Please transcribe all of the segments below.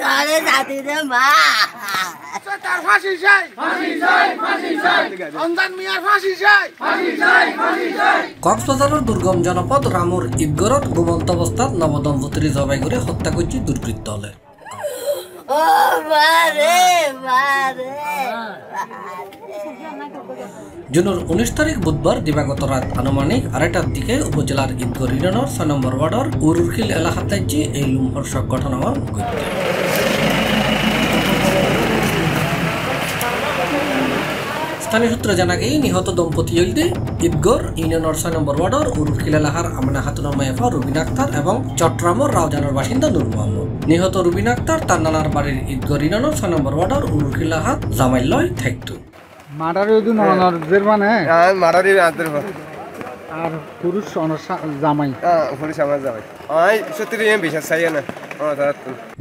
ধরে জাতি রে মা তার ফাঁসি চাই ফাঁসি চাই ফাঁসি চাই রমজান মিয়ার ফাঁসি চাই ফাঁসি চাই ফাঁসি চাই কক্সবাজারের দুর্গম জনপদ রামুর ঈদগড়ত ঘুমন্ত অবস্থাত নবদম্পতির জবাই করে হত্যা করছে দুর্বৃত্ত হলে ও মারে মারে জুনের 19 তারিখ বুধবার দিবাগত রাত আনুমানিক 2টার দিকে উপজেলার ঈদগড় ইউনিয়নের 6 নম্বর ওয়ার্ডের উরুরখিল এলাকাত এই লুমহর্ষক ঘটনা ঘটে। স্থানীয় সূত্রে জানা গিয়ে নিহত দম্পতি হইতে ঈদগড় ইউনিয়নের 6 নম্বর ওয়ার্ডের উরুরখিল এলাকার আমিনা খাতুনের মায়েফা রুবিনা আক্তার এবং চট্টগ্রামের রাউজানের বাসিন্দা নূর মোহাম্মদ। নিহত রুবিনা আক্তার তার নানার বাড়ির ঈদগড় ইউনিয়নের 6 নম্বর ওয়ার্ডের উরুরখিল এলাকাত জামাইলয় থাকতো। মারারি ননর জেরবানে মারারি আদর আর পুরুষ জামাই পুরুষ আমার জামাই আই সত্যি এম বিশ্বাস চাই না।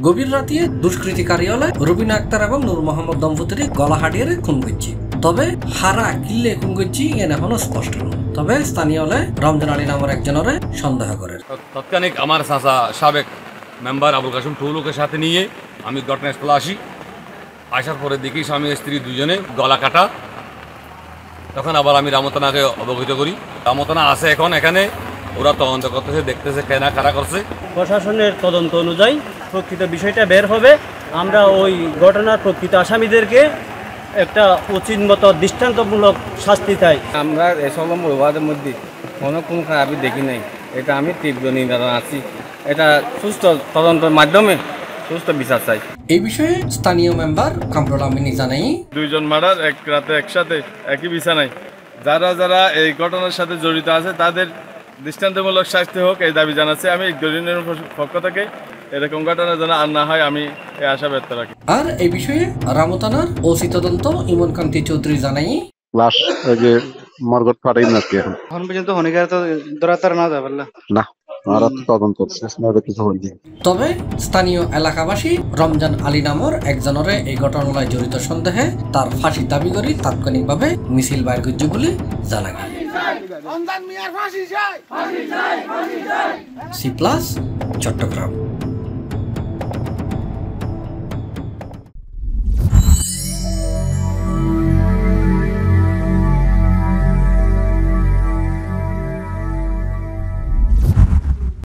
গভীর রাতে দুষ্কৃতিকারী হলে রুবিনা আক্তার এবং নূর মোহাম্মদ দম্পতির গলা হাটিয়ে খুন করছে। তবে হারা কিল্লে খুন করছি এন এখনো স্পষ্ট নয়। তবে স্থানীয় হলে রমজান আলী নামের একজনের সন্দেহ করে। তৎক্ষণিক আমার চাচা সাবেক মেম্বার আবুল কাসিম টুলুকে সাথে নিয়ে আমি ঘটনাস্থলে আসি। আসার পরে দেখি স্বামী স্ত্রী দুজনে গলা কাটা। তখন আবার আমি রামতনাকে অবগত করি। রামতনা আছে এখন এখানে, ওরা তদন্ত করতেছে, দেখতেছে কেনা কারা করছে। প্রশাসনের তদন্ত অনুযায়ী প্রকৃত বিষয়টা বের হবে। আমরা ওই ঘটনার প্রকৃত আসামিদেরকে একটা উচিত মতো দৃষ্টান্তমূলক শাস্তি চাই। আমরা এসব মৌবাদের মধ্যে কোনো খারাপই দেখি নাই। এটা আমি তীব্র নিন্দা আছি। এটা সুস্থ তদন্তের মাধ্যমে সুস্থ বিচার চাই। এই বিষয়ে স্থানীয় মেম্বার কামরুল আমিনী জানাই, দুইজন মার্ডার এক রাতে একসাথে একই বিছানায়, যারা যারা এই ঘটনার সাথে জড়িত আছে তাদের দৃষ্টান্তমূলক শাস্তি হোক এই দাবি জানাচ্ছি। আমি ইউনিয়নের পক্ষ থেকে এরকম ঘটনা যেন আর না হয় আমি এই আশা ব্যক্ত রাখি। আর এই বিষয়ে রামতানার ওসি তদন্ত ইমন কান্তি চৌধুরী জানাই, লাশ যে মর্গত পাঠাই না এখন পর্যন্ত হনিকার তো দরাতার না যাবে না। তবে স্থানীয় এলাকাবাসী রমজান আলী নামের একজনের এই ঘটনায় জড়িত সন্দেহে তার ফাঁসি দাবি করে তাৎক্ষণিকভাবে মিছিল বাইর করছে বলে জানা গেছে। রমজান মিয়ার ফাঁসি চাই ফাঁসি চাই ফাঁসি চাই। C+ চট্টগ্রাম।